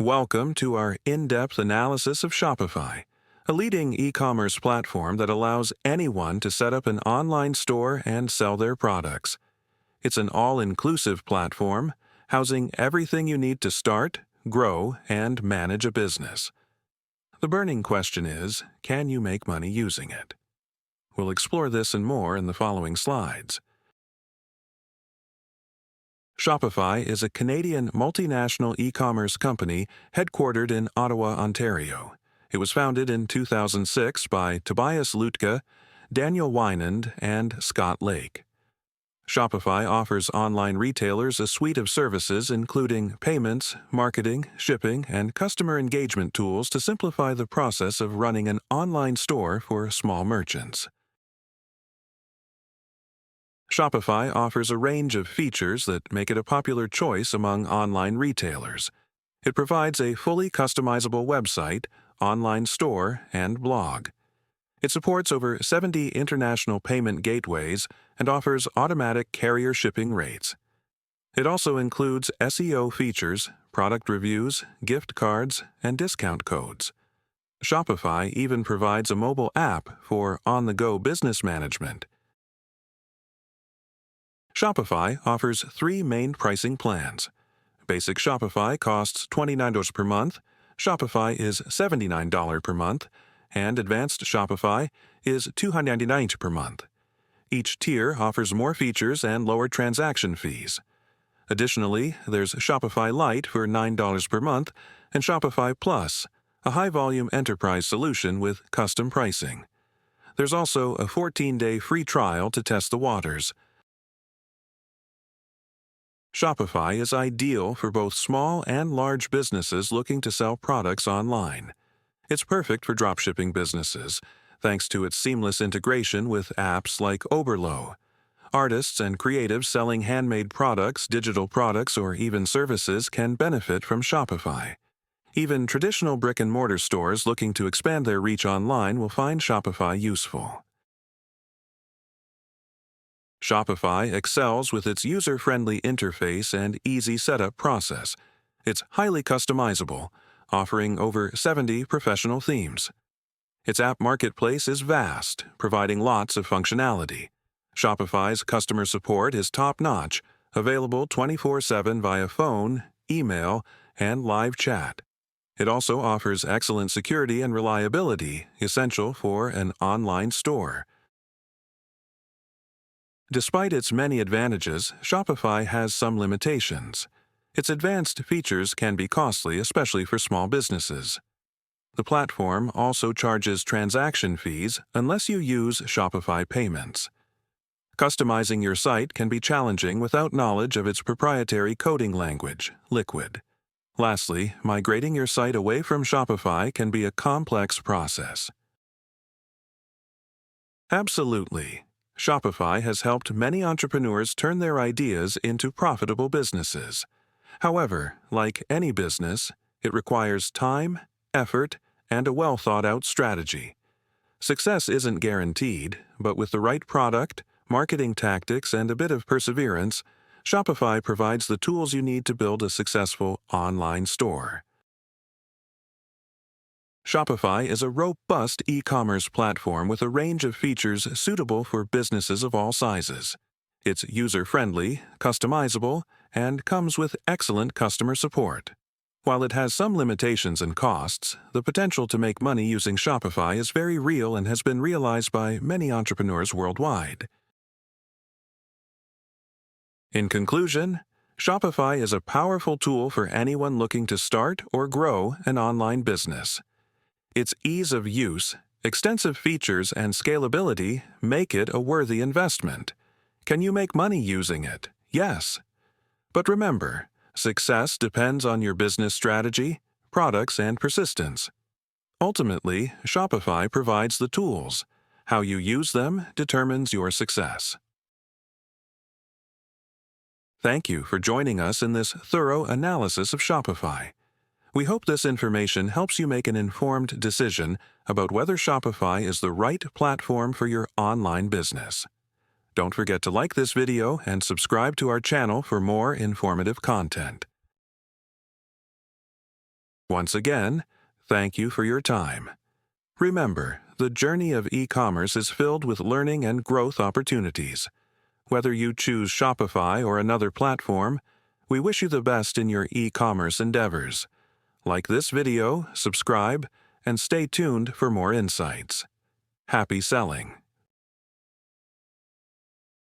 Welcome to our in-depth analysis of Shopify, a leading e-commerce platform that allows anyone to set up an online store and sell their products. It's an all-inclusive platform, housing everything you need to start, grow, and manage a business. The burning question is, can you make money using it? We'll explore this and more in the following slides. Shopify is a Canadian multinational e-commerce company headquartered in Ottawa, Ontario. It was founded in 2006 by Tobias Lütke, Daniel Wynand, and Scott Lake. Shopify offers online retailers a suite of services including payments, marketing, shipping, and customer engagement tools to simplify the process of running an online store for small merchants. Shopify offers a range of features that make it a popular choice among online retailers. It provides a fully customizable website, online store, and blog. It supports over 70 international payment gateways and offers automatic carrier shipping rates. It also includes SEO features, product reviews, gift cards, and discount codes. Shopify even provides a mobile app for on-the-go business management. Shopify offers three main pricing plans. Basic Shopify costs $29 per month, Shopify is $79 per month, and Advanced Shopify is $299 per month. Each tier offers more features and lower transaction fees. Additionally, there's Shopify Lite for $9 per month and Shopify Plus, a high-volume enterprise solution with custom pricing. There's also a 14-day free trial to test the waters. Shopify is ideal for both small and large businesses looking to sell products online. It's perfect for dropshipping businesses, thanks to its seamless integration with apps like Oberlo. Artists and creatives selling handmade products, digital products, or even services can benefit from Shopify. Even traditional brick-and-mortar stores looking to expand their reach online will find Shopify useful. Shopify excels with its user-friendly interface and easy setup process. It's highly customizable, offering over 70 professional themes. Its app marketplace is vast, providing lots of functionality. Shopify's customer support is top-notch, available 24/7 via phone, email, and live chat. It also offers excellent security and reliability, essential for an online store. Despite its many advantages, Shopify has some limitations. Its advanced features can be costly, especially for small businesses. The platform also charges transaction fees unless you use Shopify Payments. Customizing your site can be challenging without knowledge of its proprietary coding language, Liquid. Lastly, migrating your site away from Shopify can be a complex process. Absolutely. Shopify has helped many entrepreneurs turn their ideas into profitable businesses. However, like any business, it requires time, effort, and a well-thought-out strategy. Success isn't guaranteed, but with the right product, marketing tactics, and a bit of perseverance, Shopify provides the tools you need to build a successful online store. Shopify is a robust e-commerce platform with a range of features suitable for businesses of all sizes. It's user-friendly, customizable, and comes with excellent customer support. While it has some limitations and costs, the potential to make money using Shopify is very real and has been realized by many entrepreneurs worldwide. In conclusion, Shopify is a powerful tool for anyone looking to start or grow an online business. Its ease of use, extensive features, and scalability make it a worthy investment. Can you make money using it? Yes. But remember, success depends on your business strategy, products, and persistence. Ultimately, Shopify provides the tools. How you use them determines your success. Thank you for joining us in this thorough analysis of Shopify. We hope this information helps you make an informed decision about whether Shopify is the right platform for your online business. Don't forget to like this video and subscribe to our channel for more informative content. Once again, thank you for your time. Remember, the journey of e-commerce is filled with learning and growth opportunities. Whether you choose Shopify or another platform, we wish you the best in your e-commerce endeavors. Like this video, subscribe, and stay tuned for more insights. Happy selling!